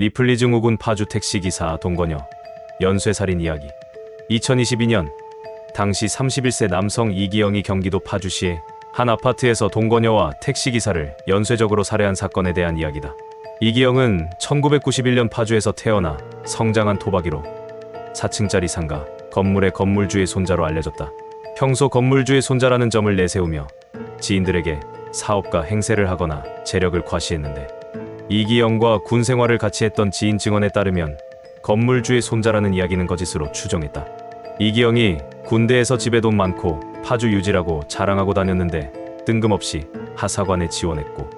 리플리 증후군 파주 택시기사 동건여 연쇄살인 이야기. 2022년 당시 31세 남성 이기영이 경기도 파주시의 한 아파트에서 동건여와 택시기사를 연쇄적으로 살해한 사건에 대한 이야기다. 이기영은 1991년 파주에서 태어나 성장한 토박이로 4층짜리 상가, 건물의 건물주의 손자로 알려졌다. 평소 건물주의 손자라는 점을 내세우며 지인들에게 사업가 행세를 하거나 재력을 과시했는데, 이기영과 군 생활을 같이 했던 지인 증언에 따르면 건물주의 손자라는 이야기는 거짓으로 추정했다. 이기영이 군대에서 집에 돈 많고 파주 유지라고 자랑하고 다녔는데 뜬금없이 하사관에 지원했고,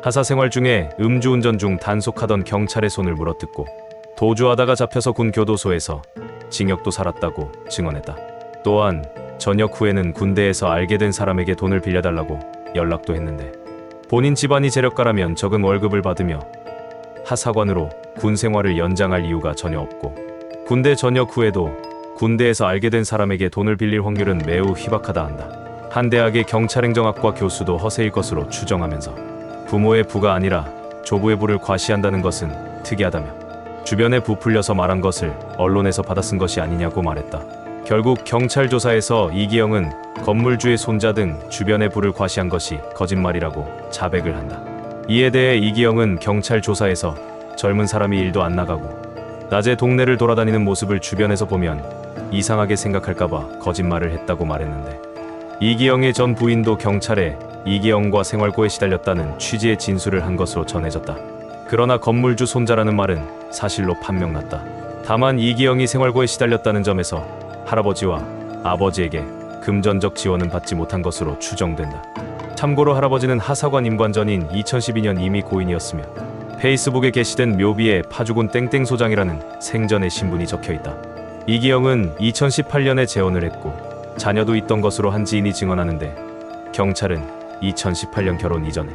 하사 생활 중에 음주운전 중 단속하던 경찰의 손을 물어뜯고 도주하다가 잡혀서 군 교도소에서 징역도 살았다고 증언했다. 또한 전역 후에는 군대에서 알게 된 사람에게 돈을 빌려달라고 연락도 했는데, 본인 집안이 재력가라면 적은 월급을 받으며 하사관으로 군 생활을 연장할 이유가 전혀 없고, 군대 전역 후에도 군대에서 알게 된 사람에게 돈을 빌릴 확률은 매우 희박하다 한다. 한 대학의 경찰행정학과 교수도 허세일 것으로 추정하면서 부모의 부가 아니라 조부의 부를 과시한다는 것은 특이하다며 주변에 부풀려서 말한 것을 언론에서 받아쓴 것이 아니냐고 말했다. 결국 경찰 조사에서 이기영은 건물주의 손자 등 주변의 부를 과시한 것이 거짓말이라고 자백을 한다. 이에 대해 이기영은 경찰 조사에서 젊은 사람이 일도 안 나가고 낮에 동네를 돌아다니는 모습을 주변에서 보면 이상하게 생각할까봐 거짓말을 했다고 말했는데, 이기영의 전 부인도 경찰에 이기영과 생활고에 시달렸다는 취지의 진술을 한 것으로 전해졌다. 그러나 건물주 손자라는 말은 사실로 판명났다. 다만 이기영이 생활고에 시달렸다는 점에서 할아버지와 아버지에게 금전적 지원은 받지 못한 것으로 추정된다. 참고로 할아버지는 하사관 임관 전인 2012년 이미 고인이었으며 페이스북에 게시된 묘비에 파주군 땡땡소장이라는 생전의 신분이 적혀있다. 이기영은 2018년에 재혼을 했고 자녀도 있던 것으로 한 지인이 증언하는데, 경찰은 2018년 결혼 이전에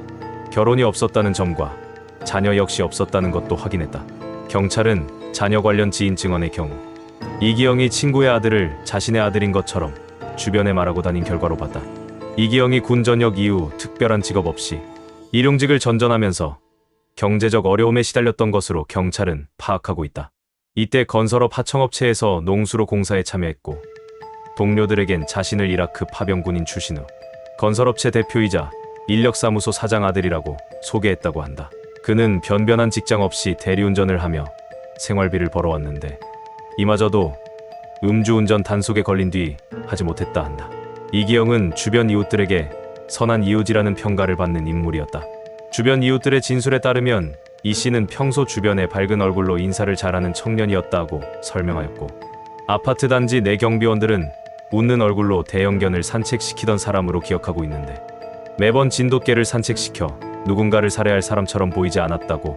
결혼이 없었다는 점과 자녀 역시 없었다는 것도 확인했다. 경찰은 자녀 관련 지인 증언의 경우 이기영이 친구의 아들을 자신의 아들인 것처럼 주변에 말하고 다닌 결과로 봤다. 이기영이 군 전역 이후 특별한 직업 없이 일용직을 전전하면서 경제적 어려움에 시달렸던 것으로 경찰은 파악하고 있다. 이때 건설업 하청업체에서 농수로 공사에 참여했고, 동료들에겐 자신을 이라크 파병군인 출신 후 건설업체 대표이자 인력사무소 사장 아들이라고 소개했다고 한다. 그는 변변한 직장 없이 대리운전을 하며 생활비를 벌어왔는데 이마저도 음주운전 단속에 걸린 뒤 하지 못했다 한다. 이기영은 주변 이웃들에게 선한 이웃이라는 평가를 받는 인물이었다. 주변 이웃들의 진술에 따르면 이 씨는 평소 주변에 밝은 얼굴로 인사를 잘하는 청년이었다고 설명하였고, 아파트 단지 내 경비원들은 웃는 얼굴로 대형견을 산책시키던 사람으로 기억하고 있는데, 매번 진돗개를 산책시켜 누군가를 살해할 사람처럼 보이지 않았다고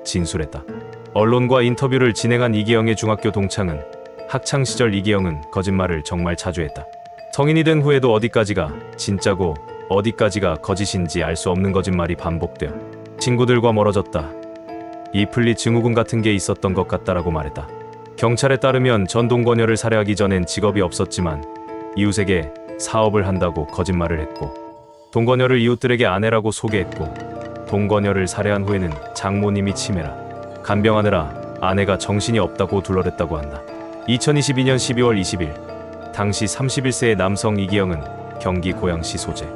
진술했다. 언론과 인터뷰를 진행한 이기영의 중학교 동창은 학창시절 이기영은 거짓말을 정말 자주 했다. 성인이 된 후에도 어디까지가 진짜고 어디까지가 거짓인지 알 수 없는 거짓말이 반복되어 친구들과 멀어졌다. 리플리 증후군 같은 게 있었던 것 같다라고 말했다. 경찰에 따르면 전 동건여를 살해하기 전엔 직업이 없었지만 이웃에게 사업을 한다고 거짓말을 했고, 동건여를 이웃들에게 아내라고 소개했고, 동건여를 살해한 후에는 장모님이 치매라 간병하느라 아내가 정신이 없다고 둘러댔다고 한다. 2022년 12월 20일 당시 31세의 남성 이기영은 경기 고양시 소재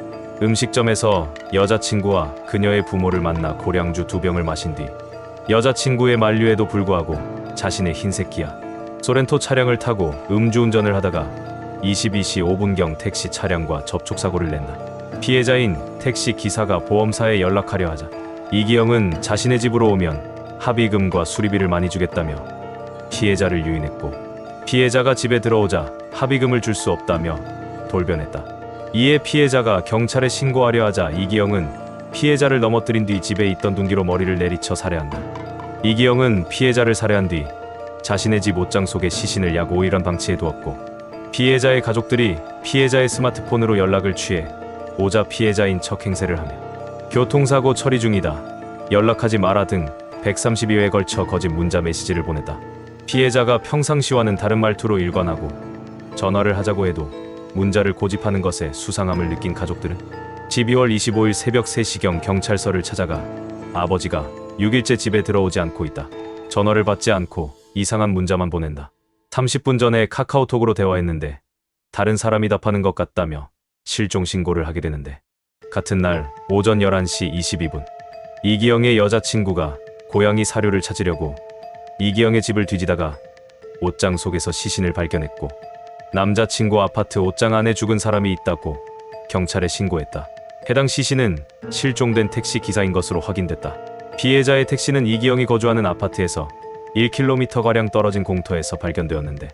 음식점에서 여자친구와 그녀의 부모를 만나 고량주 2병을 마신 뒤 여자친구의 만류에도 불구하고 자신의 흰색 기아 소렌토 차량을 타고 음주운전을 하다가 22시 5분경 택시 차량과 접촉사고를 낸다. 피해자인 택시 기사가 보험사에 연락하려 하자 이기영은 자신의 집으로 오면 합의금과 수리비를 많이 주겠다며 피해자를 유인했고, 피해자가 집에 들어오자 합의금을 줄 수 없다며 돌변했다. 이에 피해자가 경찰에 신고하려 하자 이기영은 피해자를 넘어뜨린 뒤 집에 있던 둔기로 머리를 내리쳐 살해한다. 이기영은 피해자를 살해한 뒤 자신의 집 옷장 속에 시신을 약 5일간 방치해 두었고, 피해자의 가족들이 피해자의 스마트폰으로 연락을 취해 오자 피해자인 척 행세를 하며 교통사고 처리 중이다, 연락하지 마라 등 132회에 걸쳐 거짓 문자 메시지를 보냈다. 피해자가 평상시와는 다른 말투로 일관하고 전화를 하자고 해도 문자를 고집하는 것에 수상함을 느낀 가족들은 12월 25일 새벽 3시경 경찰서를 찾아가 아버지가 6일째 집에 들어오지 않고 있다. 전화를 받지 않고 이상한 문자만 보낸다. 30분 전에 카카오톡으로 대화했는데 다른 사람이 답하는 것 같다며 실종 신고를 하게 되는데, 같은 날 오전 11시 22분 이기영의 여자친구가 고양이 사료를 찾으려고 이기영의 집을 뒤지다가 옷장 속에서 시신을 발견했고, 남자친구 아파트 옷장 안에 죽은 사람이 있다고 경찰에 신고했다. 해당 시신은 실종된 택시 기사인 것으로 확인됐다. 피해자의 택시는 이기영이 거주하는 아파트에서 1km가량 떨어진 공터에서 발견되었는데,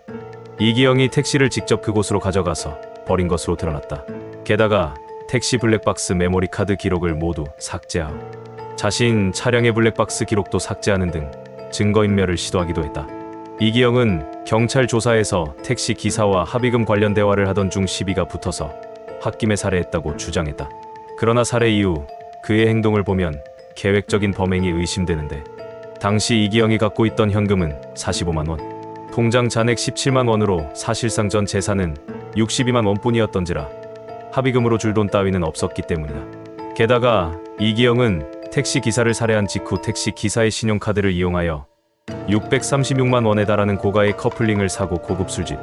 이기영이 택시를 직접 그곳으로 가져가서 버린 것으로 드러났다. 게다가 택시 블랙박스 메모리 카드 기록을 모두 삭제하고 자신 차량의 블랙박스 기록도 삭제하는 등 증거인멸을 시도하기도 했다. 이기영은 경찰 조사에서 택시 기사와 합의금 관련 대화를 하던 중 시비가 붙어서 홧김에 살해했다고 주장했다. 그러나 살해 이후 그의 행동을 보면 계획적인 범행이 의심되는데, 당시 이기영이 갖고 있던 현금은 45만 원, 통장 잔액 17만 원으로 사실상 전 재산은 62만 원뿐이었던지라 합의금으로 줄 돈 따위는 없었기 때문이다. 게다가 이기영은 택시 기사를 살해한 직후 택시 기사의 신용카드를 이용하여 636만 원에 달하는 고가의 커플링을 사고 고급 술집,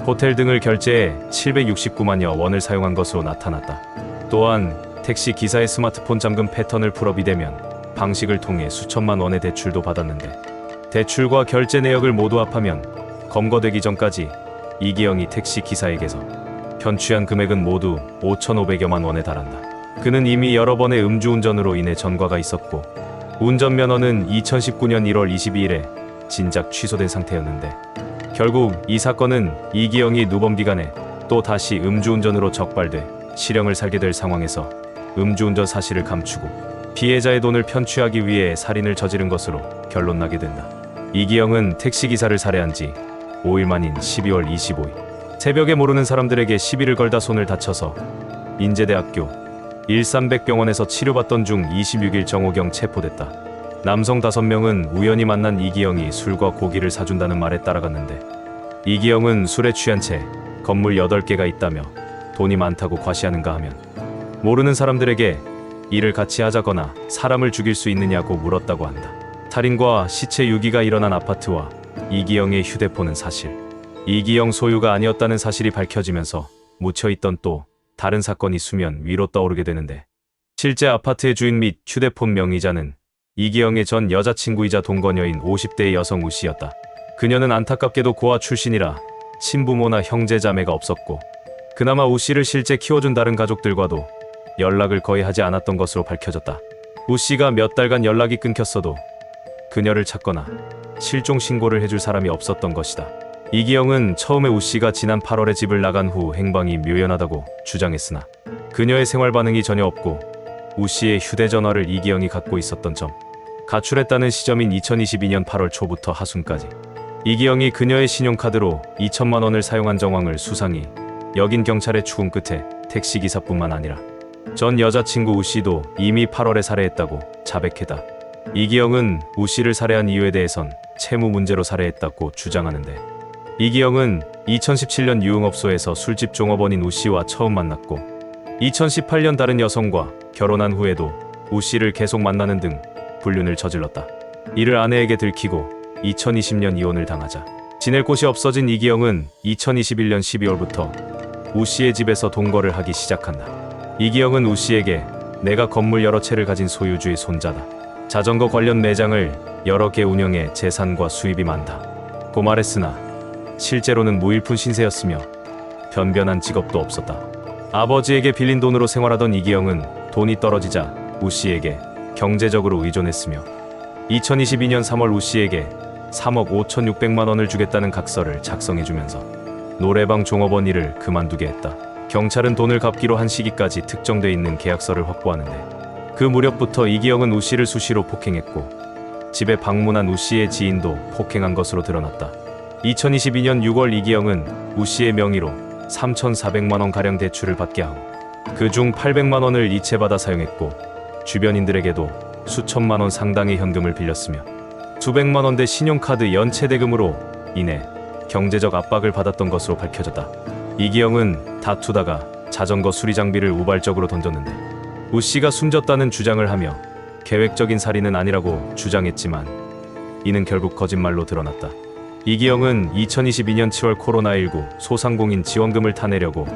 호텔 등을 결제해 769만여 원을 사용한 것으로 나타났다. 또한 택시 기사의 스마트폰 잠금 패턴을 풀어 비대면 방식을 통해 수천만 원의 대출도 받았는데, 대출과 결제 내역을 모두 합하면 검거되기 전까지 이기영이 택시 기사에게서 편취한 금액은 모두 5,500여만 원에 달한다. 그는 이미 여러 번의 음주운전으로 인해 전과가 있었고, 운전면허는 2019년 1월 22일에 진작 취소된 상태였는데, 결국 이 사건은 이기영이 누범 기간에 또 다시 음주운전으로 적발돼 실형을 살게 될 상황에서 음주운전 사실을 감추고 피해자의 돈을 편취하기 위해 살인을 저지른 것으로 결론나게 된다. 이기영은 택시기사를 살해한 지 5일 만인 12월 25일 새벽에 모르는 사람들에게 시비를 걸다 손을 다쳐서 인제대학교 일산백병원에서 치료받던 중 26일 정오경 체포됐다. 남성 5명은 우연히 만난 이기영이 술과 고기를 사준다는 말에 따라갔는데, 이기영은 술에 취한 채 건물 8개가 있다며 돈이 많다고 과시하는가 하면 모르는 사람들에게 일을 같이 하자거나 사람을 죽일 수 있느냐고 물었다고 한다. 살인과 시체 유기가 일어난 아파트와 이기영의 휴대폰은 사실 이기영 소유가 아니었다는 사실이 밝혀지면서 묻혀있던 또 다른 사건이 수면 위로 떠오르게 되는데, 실제 아파트의 주인 및 휴대폰 명의자는 이기영의 전 여자친구이자 동거녀인 50대의 여성 우씨였다. 그녀는 안타깝게도 고아 출신이라 친부모나 형제 자매가 없었고, 그나마 우씨를 실제 키워준 다른 가족들과도 연락을 거의 하지 않았던 것으로 밝혀졌다. 우씨가 몇 달간 연락이 끊겼어도 그녀를 찾거나 실종 신고를 해줄 사람이 없었던 것이다. 이기영은 처음에 우씨가 지난 8월에 집을 나간 후 행방이 묘연하다고 주장했으나 그녀의 생활 반응이 전혀 없고, 우씨의 휴대전화를 이기영이 갖고 있었던 점, 가출했다는 시점인 2022년 8월 초부터 하순까지 이기영이 그녀의 신용카드로 2천만 원을 사용한 정황을 수상히 여긴 경찰의 추궁 끝에 택시기사뿐만 아니라 전 여자친구 우씨도 이미 8월에 살해했다고 자백했다. 이기영은 우씨를 살해한 이유에 대해선 채무 문제로 살해했다고 주장하는데, 이기영은 2017년 유흥업소에서 술집 종업원인 우씨와 처음 만났고, 2018년 다른 여성과 결혼한 후에도 우씨를 계속 만나는 등 불륜을 저질렀다. 이를 아내에게 들키고 2020년 이혼을 당하자 지낼 곳이 없어진 이기영은 2021년 12월부터 우씨의 집에서 동거를 하기 시작한다. 이기영은 우씨에게 내가 건물 여러 채를 가진 소유주의 손자다. 자전거 관련 매장을 여러 개 운영해 재산과 수입이 많다고 말했으나 실제로는 무일푼 신세였으며 변변한 직업도 없었다. 아버지에게 빌린 돈으로 생활하던 이기영은 돈이 떨어지자 우씨에게 경제적으로 의존했으며 2022년 3월 우씨에게 3억 5,600만 원을 주겠다는 각서를 작성해주면서 노래방 종업원 일을 그만두게 했다. 경찰은 돈을 갚기로 한 시기까지 특정돼 있는 계약서를 확보하는데, 그 무렵부터 이기영은 우씨를 수시로 폭행했고 집에 방문한 우씨의 지인도 폭행한 것으로 드러났다. 2022년 6월 이기영은 우씨의 명의로 3,400만 원가량 대출을 받게 하고 그중 800만 원을 이체받아 사용했고, 주변인들에게도 수천만 원 상당의 현금을 빌렸으며 수백만 원대 신용카드 연체대금으로 인해 경제적 압박을 받았던 것으로 밝혀졌다. 이기영은 다투다가 자전거 수리 장비를 우발적으로 던졌는데 우씨가 숨졌다는 주장을 하며 계획적인 살인은 아니라고 주장했지만, 이는 결국 거짓말로 드러났다. 이기영은 2022년 7월 코로나19 소상공인 지원금을 타내려고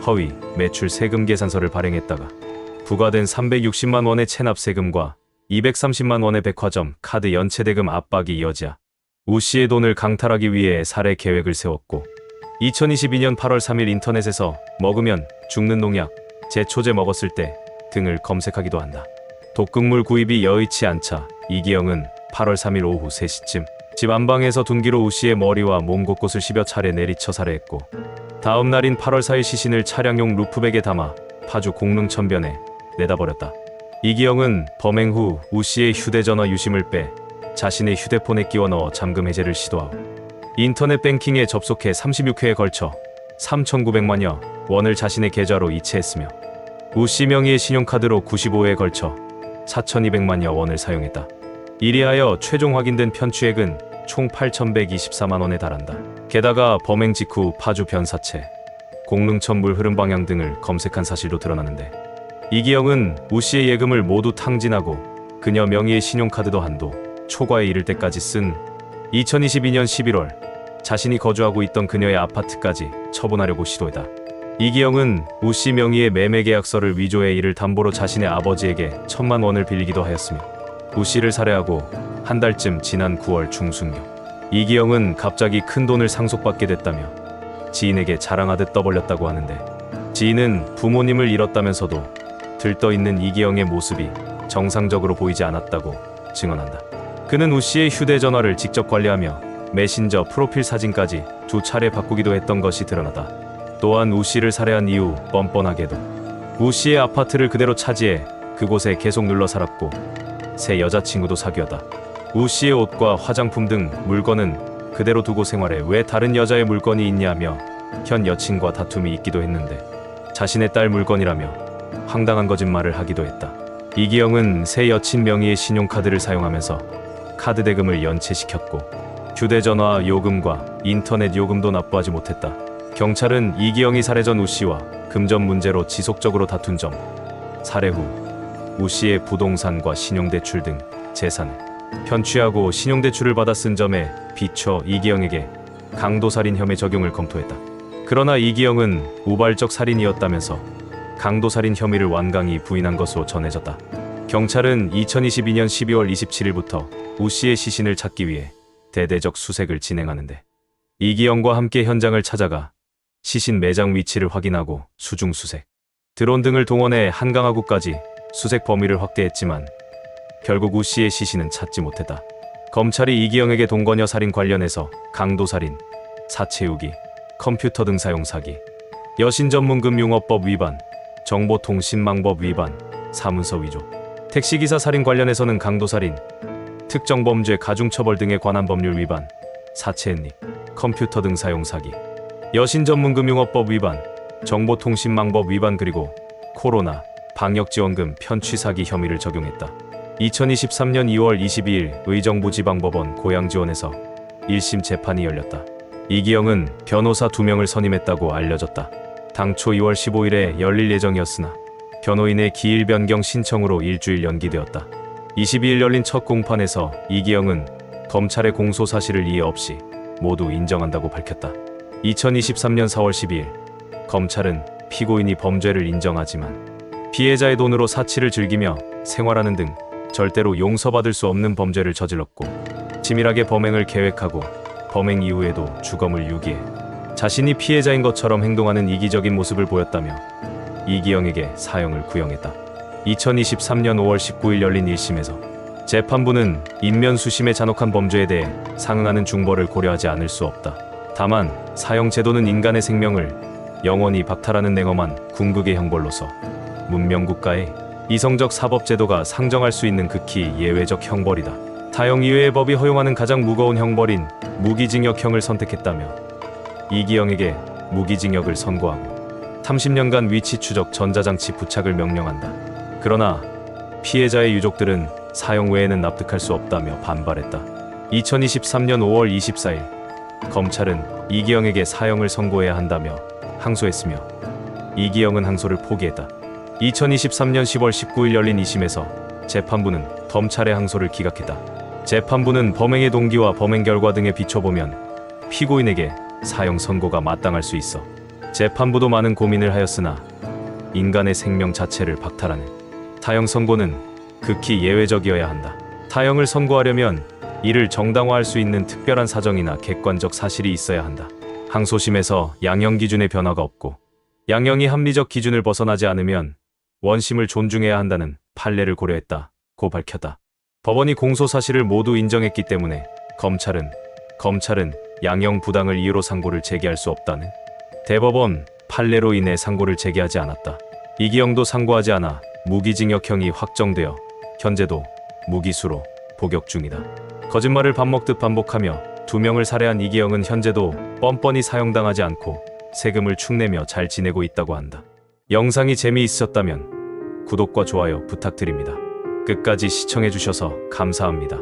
허위 매출 세금 계산서를 발행했다가 부과된 360만 원의 체납 세금과 230만 원의 백화점 카드 연체 대금 압박이 이어지자 우 씨의 돈을 강탈하기 위해 살해 계획을 세웠고 2022년 8월 3일 인터넷에서 먹으면 죽는 농약, 제초제 먹었을 때 등을 검색하기도 한다. 독극물 구입이 여의치 않자 이기영은 8월 3일 오후 3시쯤 집 안방에서 둔기로 우 씨의 머리와 몸 곳곳을 10여 차례 내리쳐 살해했고 다음 날인 8월 4일 시신을 차량용 루프백에 담아 파주 공릉천변에 내다버렸다. 이기영은 범행 후 우 씨의 휴대전화 유심을 빼 자신의 휴대폰에 끼워 넣어 잠금 해제를 시도하고 인터넷 뱅킹에 접속해 36회에 걸쳐 3,900만여 원을 자신의 계좌로 이체했으며 우 씨 명의의 신용카드로 95회에 걸쳐 4,200만여 원을 사용했다. 이리하여 최종 확인된 편취액은 총 8,124만 원에 달한다. 게다가 범행 직후 파주 변사체, 공릉천 물 흐름 방향 등을 검색한 사실도 드러나는데 이기영은 우 씨의 예금을 모두 탕진하고 그녀 명의의 신용카드도 한도 초과에 이를 때까지 쓴 2022년 11월 자신이 거주하고 있던 그녀의 아파트까지 처분하려고 시도했다. 이기영은 우 씨 명의의 매매 계약서를 위조해 이를 담보로 자신의 아버지에게 1,000만 원을 빌리기도 하였으며 우 씨를 살해하고 한 달쯤 지난 9월 중순경 이기영은 갑자기 큰 돈을 상속받게 됐다며 지인에게 자랑하듯 떠벌렸다고 하는데 지인은 부모님을 잃었다면서도 들떠있는 이기영의 모습이 정상적으로 보이지 않았다고 증언한다. 그는 우 씨의 휴대전화를 직접 관리하며 메신저 프로필 사진까지 2차례 바꾸기도 했던 것이 드러나다. 또한 우 씨를 살해한 이후 뻔뻔하게도 우 씨의 아파트를 그대로 차지해 그곳에 계속 눌러 살았고 새 여자친구도 사귀었다. 우 씨의 옷과 화장품 등 물건은 그대로 두고 생활해 왜 다른 여자의 물건이 있냐며 현 여친과 다툼이 있기도 했는데 자신의 딸 물건이라며 황당한 거짓말을 하기도 했다. 이기영은 새 여친 명의의 신용카드를 사용하면서 카드 대금을 연체시켰고 휴대전화 요금과 인터넷 요금도 납부하지 못했다. 경찰은 이기영이 살해 전 우 씨와 금전 문제로 지속적으로 다툰 점, 살해 후 우 씨의 부동산과 신용대출 등 재산을 편취하고 신용대출을 받아 쓴 점에 비춰 이기영에게 강도살인 혐의 적용을 검토했다. 그러나 이기영은 우발적 살인이었다면서 강도살인 혐의를 완강히 부인한 것으로 전해졌다. 경찰은 2022년 12월 27일부터 우 씨의 시신을 찾기 위해 대대적 수색을 진행하는데 이기영과 함께 현장을 찾아가 시신 매장 위치를 확인하고 수중 수색, 드론 등을 동원해 한강화구까지 수색 범위를 확대했지만 결국 우 씨의 시신은 찾지 못했다. 검찰이 이기영에게 동거녀 살인 관련해서 강도살인, 사체유기, 컴퓨터 등 사용 사기, 여신전문금융업법 위반, 정보통신망법 위반, 사문서 위조, 택시기사 살인 관련해서는 강도살인, 특정범죄 가중처벌 등에 관한 법률 위반, 사체엔닉, 컴퓨터 등 사용 사기, 여신전문금융업법 위반, 정보통신망법 위반 그리고 코로나 방역지원금 편취 사기 혐의를 적용했다. 2023년 2월 22일 의정부지방법원 고양지원에서 1심 재판이 열렸다. 이기영은 변호사 2명을 선임했다고 알려졌다. 당초 2월 15일에 열릴 예정이었으나 변호인의 기일 변경 신청으로 일주일 연기되었다. 22일 열린 첫 공판에서 이기영은 검찰의 공소 사실을 이해 없이 모두 인정한다고 밝혔다. 2023년 4월 12일 검찰은 피고인이 범죄를 인정하지만 피해자의 돈으로 사치를 즐기며 생활하는 등 절대로 용서받을 수 없는 범죄를 저질렀고 치밀하게 범행을 계획하고 범행 이후에도 주검을 유기해 자신이 피해자인 것처럼 행동하는 이기적인 모습을 보였다며 이기영에게 사형을 구형했다. 2023년 5월 19일 열린 1심에서 재판부는 인면수심의 잔혹한 범죄에 대해 상응하는 중벌을 고려하지 않을 수 없다. 다만 사형 제도는 인간의 생명을 영원히 박탈하는 냉엄한 궁극의 형벌로서 문명국가의 이성적 사법제도가 상정할 수 있는 극히 예외적 형벌이다. 사형 이외의 법이 허용하는 가장 무거운 형벌인 무기징역형을 선택했다며 이기영에게 무기징역을 선고하고 30년간 위치 추적 전자장치 부착을 명령한다. 그러나 피해자의 유족들은 사형 외에는 납득할 수 없다며 반발했다. 2023년 5월 24일 검찰은 이기영에게 사형을 선고해야 한다며 항소했으며 이기영은 항소를 포기했다. 2023년 10월 19일 열린 2심에서 재판부는 검찰의 항소를 기각했다. 재판부는 범행의 동기와 범행 결과 등에 비춰보면 피고인에게 사형 선고가 마땅할 수 있어 재판부도 많은 고민을 하였으나 인간의 생명 자체를 박탈하는 사형 선고는 극히 예외적이어야 한다. 사형을 선고하려면 이를 정당화할 수 있는 특별한 사정이나 객관적 사실이 있어야 한다. 항소심에서 양형 기준의 변화가 없고 양형이 합리적 기준을 벗어나지 않으면 원심을 존중해야 한다는 판례를 고려했다고 밝혔다. 법원이 공소 사실을 모두 인정했기 때문에 검찰은 양형 부당을 이유로 상고를 제기할 수 없다는 대법원 판례로 인해 상고를 제기하지 않았다. 이기영도 상고하지 않아 무기징역형이 확정되어 현재도 무기수로 복역 중이다. 거짓말을 밥 먹듯 반복하며 2명을 살해한 이기영은 현재도 뻔뻔히 사형당하지 않고 세금을 축내며 잘 지내고 있다고 한다. 영상이 재미있으셨다면 구독과 좋아요 부탁드립니다. 끝까지 시청해주셔서 감사합니다.